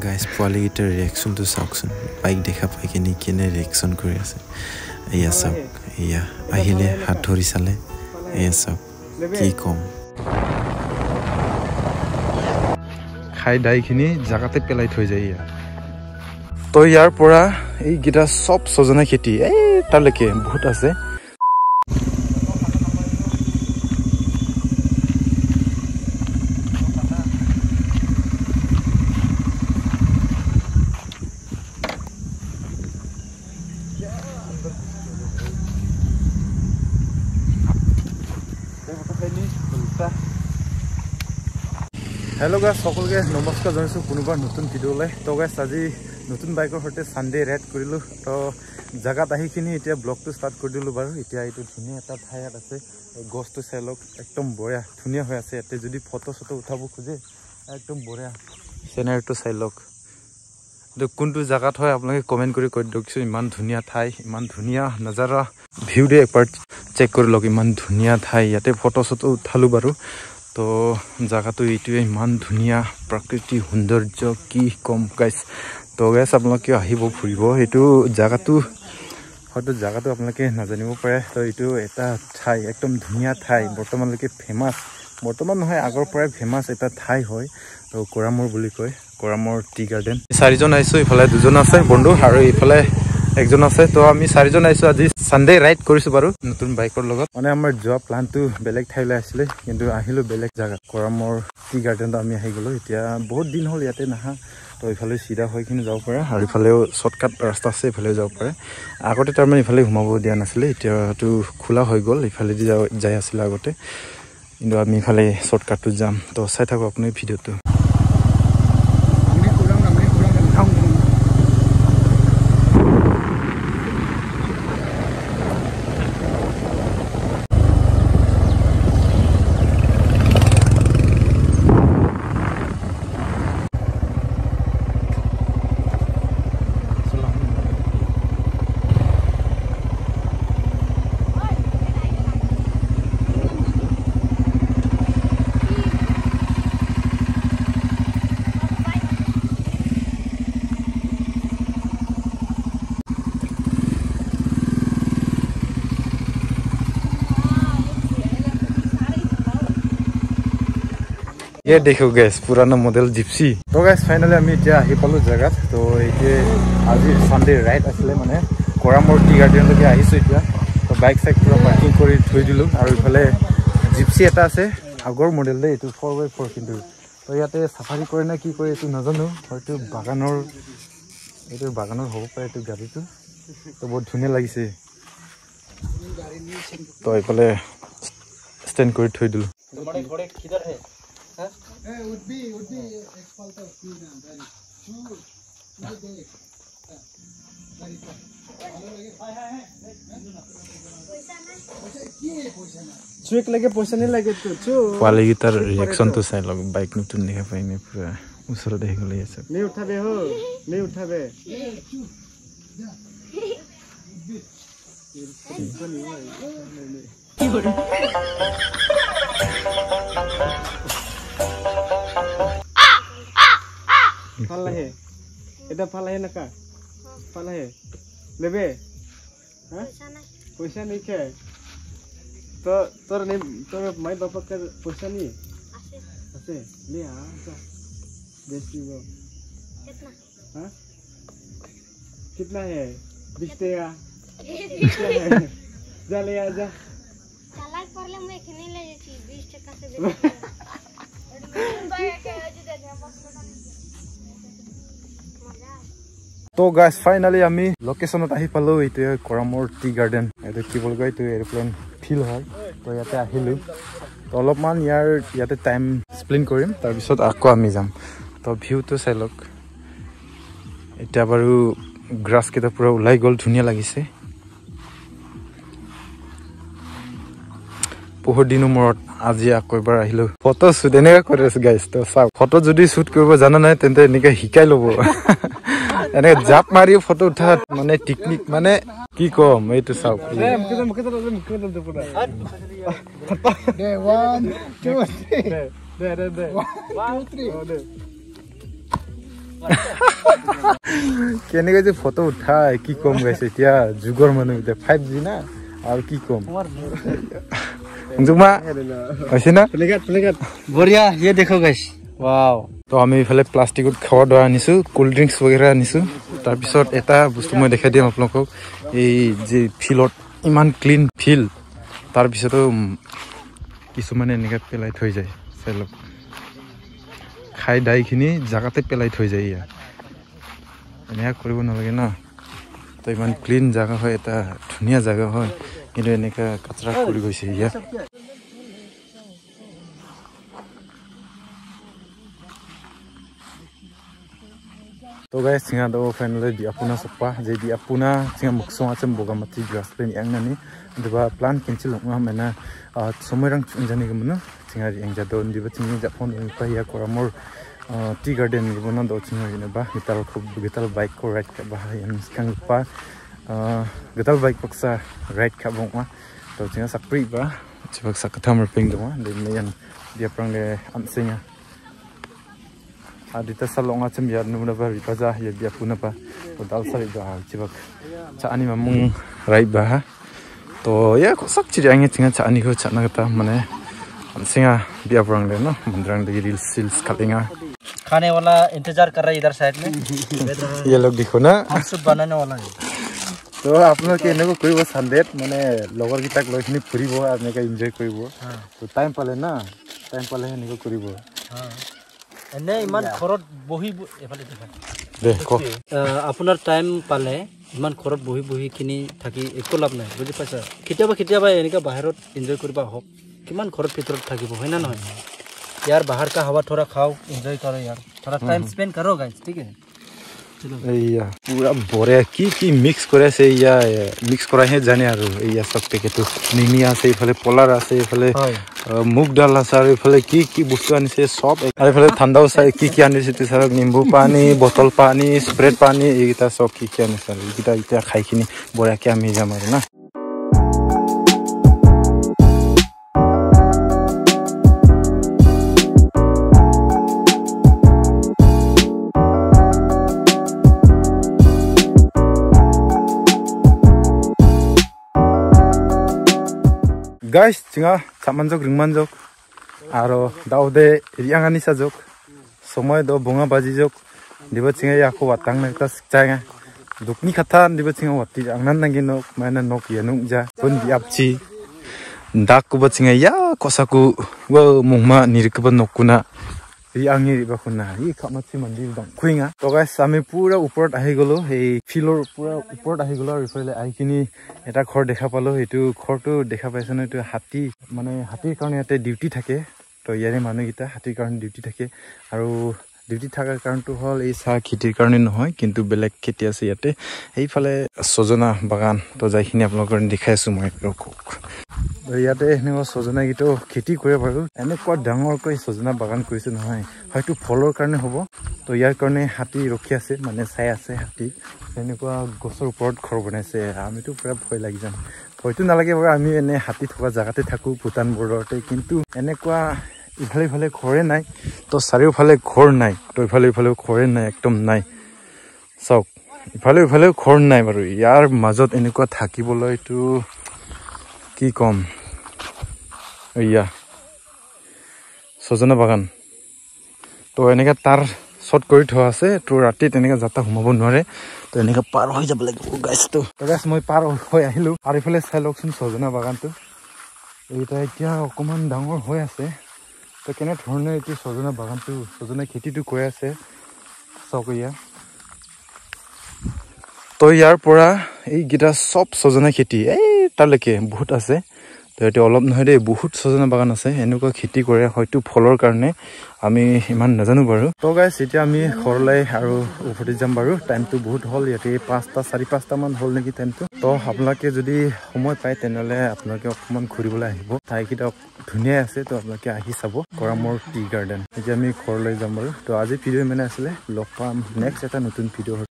guys পোৱালিকেইটাৰ ৰিয়েকশ্যনটো চাওকচোন bike দেখা পাই কিনে কেনে ৰিয়েকশ্যন কৰি আছে এয়া চাওক এয়া আহিলে হাত ধৰি চালে এয়া চাওক কি ক'ম খাই দাইখিনি জাগাতে পেলাই থৈ যায় ইয়া তো ইয়াৰ পৰা এইকেইটা চব ছজনা খেতি এই তালৈকে বহুত আছে हेलो गाइस সকলকে নমস্কাৰ জনাইছো কোনোবা নতুন ভিডিঅ'লৈ তো গাইস আজি নতুন বাইকৰ সৈতে সানডে ৰাইড কৰিলো তো জাগাত আহিখিনি এতিয়া ব্লগটো ষ্টাৰ্ট কৰি দিলো বাৰু এতিয়া এইটো ধুনীয়া এটা ঠাইত আছে এই গছটো চাই লওক একদম বঢ়িয়া ধুনীয়া হৈ আছে ইয়াতে যদি ফটো চটো উঠাব খোজে একদম বঢ়িয়া সিনাৰীটো চাই লওক তো কোনটো জাগাত হয় আপোনালোকে কমেন্ট কৰি কৈ দিয়কচোন ইমান ধুনীয়া ঠাই ইমান ধুনীয়া নজাৰা ভিউ দে একবাৰ চেক কৰি লওক ইমান ধুনীয়া ঠাই ইয়াতে ফটো চটো উঠালো বাৰু তো জায়গাটো এইটোৱে ইমান ধুনীয়া প্ৰাকৃতিক সৌন্দৰ্য কি কম গাইস তো গাইস আপোনালোকে আহিব ফুৰিব এইটো জায়গাটো হয়তো জায়গাটো আপোনালোকে নাজানিব পাৰে তো এইটো এটা ঠাই একদম ধুনীয়া ঠাই বৰ্তমানলৈকে ফেমাছ বৰ্তমান নহয় আগৰ পৰাই ফেমাছ এটা ঠাই হয় তো কোৰামৰ বুলি কয় কোৰামৰ টি গাৰ্ডেন চাৰিজন আহিছো ইফালে দুজন আছে বন্ধু আৰু ইফালে একজন আছে তো আমি চাৰিজন আহিছো আজি সানডে ৰাইড কৰিছো বাৰু নতুন বাইকৰ লগত মানে আমাৰ যোৱা প্লানটো বেলেগ ঠাইলৈ আছিলে কিন্তু আহিলো বেলেগ জায়গা কোৰামৰ টি গাৰ্ডেনত আমি আহি গলো এতিয়া বহুত দিন হ'ল ইয়াতে নাহা তো ইফালে সিধা হৈ কিনে যাব পাৰে আৰু ইফালেও শৰ্টকাট ৰাস্তা আছে ইফালেও যাব পাৰে আগতে তাৰমানে ইফালে ঘুমাব দিয়া নাছিলে এতিয়াটো খোলা হৈ গ'ল ইফালে দি যাই আছিল আগতে কিন্তু আমি ইফালে শৰ্টকাটটো যাম তো চাই থাকো আপুনি ভিডিঅ'টো ये देखो गैस पुराना मॉडल जिप्सी तो गैस फाइनली আমি এতিয়া আহি পালো জায়গাত তো এইতে আজি সানডে ৰাইড আছিল মানে কোৰামৰ টি গাৰ্ডেনলৈকে আহিছো এতিয়া তো বাইক সাইক পুৰা পাৰ্কিং কৰি থৈ দিলো আৰু ইফালে জিপ্সি এটা আছে আগৰ মডেল দে এইটো 4x4 কিন্তু তো ইয়াতে সাফাৰি কৰে না কি কৰে এইটো নাজানো হয়তো বাগানৰ হ'ব পাৰে এইটো গাড়ীটো তো বহুত ধুনীয়া লাগিছে তো ইফালে ষ্টেণ্ড কৰি থৈ দিলো तुम्हारे घोड़े किधर है हैं ए would be expalt of speed and very true very चुक लगे पैसा नहीं लगे तो चु वाले की तर रिएक्शन तो साइड लग बाइक नतुन देखा पाई मैं पूरा उसरो देख गले ये सब नहीं उठाबे हो नहीं उठाबे फाला है इधर फाला है नका फाला है लेबे हां पैसा नहीं के तो तोर नहीं तोर माई बाप का पैसा नहीं আছে ले आ जा बेची वो कितना हां कितना है 20 टका जा ले आ जा चालाक परले मैं खेने ले जाची 20 टका से बेची बाय के आज देखा तो गाइस फाइनली আমি লোকেশনত আহি পালো এইটো কোৰামৰ টি গাৰ্ডেন এইটো কি বল গৈ তো এয়াৰপ্লেন ফিল হয় তো ইয়াতে আহিলো তো অলপমান ইয়াতে টাইম স্পেন্ড কৰিম তাৰ পিছত আকৌ আমি যাম তো ভিউটো চাই লওক এটা বাৰু গ্ৰাছ কেটা পুৰা উলাই গল ধুনীয়া লাগিছে বহুত দিনৰ মূৰত আজি আকৌ এবাৰ আহিলো ফটো শুট এনেকা কৰি আছে গাইস তো চাও ফটো যদি শুট কৰিব জানা নাই তেন্তে এনেকা শিকাই লব এনে জাপ মাৰিও ফটো উঠা মানে টেকনিক মানে কি কম এইটো চাও मुके तो पूरा दे 1 2 3 दे 1 2 3 কেনেকৈ যে ফটো উঠাই কি কম গাইছে এতিয়া যুগৰ মানুহ এতিয়া 5G না আৰু কি কম জুমা হৈছে না बढ़िया ये देखो गाइस वाओ তো আমি ইফালে প্লাষ্টিকত খাৱা দৰা আনিছো কোল্ড ড্ৰিংকছ वगैरह আনিছো তাৰপিছত এটা বস্তু মই দেখাই দিম আপোনালোকক এই যে ফিল্ডত ইমান ক্লিন ফিল্ড তাৰপিছতো কিছুমানে এনেকৈ পেলাই থৈ যায় চাই খাই দাইখিনি জাগাতে পেলাই থৈ যায় ইয়াত এনেকুৱা কৰিব নালাগে না তো ইমান ক্লিন জাগা হয় এটা ধুনীয়া জাগা হয় কিন্তু এনেকুৱা কাচৰা কৰি গৈছে ইয়াত तो गाइस सिंगा दो finally di apuna sopa je di apuna singa muksong acham bogamati grassland yang nani deba plan cancel nga mena somerang chungjani gumno singa engja don diba tingi japon pa ya koramor tea garden gumna do singa ina ba gital bike ko ride ka ba yan skang pa gital bike paksa ride ka bongwa to singa sakri ba chibak sakathamar ping do de yan dia prang le amsinga adita salonga chim ya nuna ba ripaja ya bia puna pa to dal sari ba chibak cha ani mamung rai ba to ya ko sak chi ange chinga cha ani ko cha na ta mane singa bia brang le no mandrang de reels kalinga खाने वाला इंतजार कर रहा है इधर side में ये लोग देखो ना सब बनाने वाला है तो आपलोग के एनेको কৰিব সানডেত মানে লগৰ গিটাক লৈ খিনি ফুৰিব এনেকা এনজয় কৰিব তো টাইম পালে না টাইম পালে এনেকা কৰিব এনে ইমান খৰত বহি এফালে দেখা দেখো আপোনাৰ টাইম পালে ইমান খৰত বহি কিনি থাকি একো লাভ নাই বুজি পাইছা কেতিয়াবা এনেকা বাহিৰত এনজয় কৰিবা হক কিমান খৰত ভিতৰত থাকিব হয় না নহয় यार बाहर का हवा थोड़ा खाओ एंजॉय करो यार थोड़ा टाइम स्पेंड करो गाइस ठीक है चलो एया पूरा बोरे की मिक्स करे से या मिक्स करा है जाने आरो एया सब पेकेट निमी আছে ইফালে পলার আছে ইফালে মুগ ডাল আছে আর ইফালে কি বস্তু আনিছে সব আর ইফালে ঠান্ডাও আছে কি আনিছে তে সব নিম্বু পানি বোতল পানি স্প্রেড পানি এইটা সব কি আনিছে এইটা ইটা খাইখিনি বড়াকে আমি জামাই না guys jinga chamanjok ringmanjok aro daude riangani sajok somoy do bonga bajijok diba jinga yako watang nakta sikjanga dukni khatha diba jinga wati angnan nangino mana nok yanung ja pun diapchi dak kuba jinga ya kosaku wo mungma nirikba nokuna riangi riba kuna hi khamati mandir dong kuinga to guys ami pura uporot ahi golo ei filor pura uporot ahi golo rifale ahi kini এটা ঘৰ দেখা পালো এটো ঘৰটো দেখা পাইছনে এটো হাতী মানে হাতীৰ কাৰণে ইয়াতে ডিউটি থাকে তো ইয়াৰে মানুহগিটা হাতীৰ কাৰণে ডিউটি থাকে আৰু ডিউটি থাকাৰ কাৰণটো হল এই চাহ খেতিৰ কাৰণে নহয় কিন্তু বেলেগ খেতি আছে ইয়াতে এইফালে সজনা বাগান তো যাইখিনি আপোনালোকৰ দেখাইছো মই ৰকক ইয়াতে এনেকুৱা সজনা গিটো খেতি কৰে বাৰু এনেকুৱা ডাঙৰকৈ সজনা বাগান কৰিছে নহয় হয়তো ফলৰ কাৰণে হ'ব তো ইয়াৰ কাৰণে হাতী ৰখি আছে মানে চাই আছে হাতী এনেকুৱা গছৰ ওপৰত ঘৰ বনাইছে আমিতো পুৰা ভয় লাগি যাম হয়তো নালাগে বাৰু আমি এনে হাতী থকা জাগাতে থাকো ভুটান বৰ্ডাৰতে কিন্তু এনেকুৱা ইফালে ঘৰে নাই তো চাৰিওফালে ঘৰ নাই তো ইফালে ঘৰে নাই একদম নাই চক ইফালে ঘৰ নাই বাৰু ইয়াৰ মাজত এনেকুৱা থাকিবলৈ তো কি কম এয়া সজনা বাগান তো এনেকা তাৰ শৰ্ট কৰি থোৱা আছে তো ৰাতি তেনেকা যাতা ঘুমাব নোৱাৰে তো এনেকা পাৰ হৈ যাব লাগিব গাইস তো গাইস মই পাৰ হৈ আহিলো আৰু ইফালে চাই লওকচোন সজনা বাগানটো এইটা এতিয়া অকমান ডাঙৰ হৈ আছে তো কেনে ধৰণে এইটো সজনা বাগানটো সজনা খেতিটো কৰি আছে চকইয়া তো ইয়াৰ পৰা এই গিটা সব সজনা খেতি এই তালৈকে বহুত আছে তো এটা অলপ নহয় দে বহুত সজনা বাগান আছে এনেকুৱা খেতি কৰে হয়তো ফলৰ কাৰণে আমি ইমান নাজানো বাৰু তো গাইস এতিয়া আমি ঘৰলৈ আৰু উভতি যাম বাৰু টাইমটো বহুত হল ইয়াতে 5:30 মান হল নেকি টাইমটো তো আপোনালোকে যদি সময় পায় তেনেহলে আপোনালোকে অকমান ঘূৰিবলৈ আহিব ঠাইকিটা ধুনীয়া আছে তো আপোনালোকে আহি চাব কৰামৰ টি গাৰ্ডেন এতিয়া আমি ঘৰলৈ যাম বাৰু তো আজি ভিডিঅ' মানে আছিলে লগ পাম নেক্সট এটা নতুন ভিডিঅ'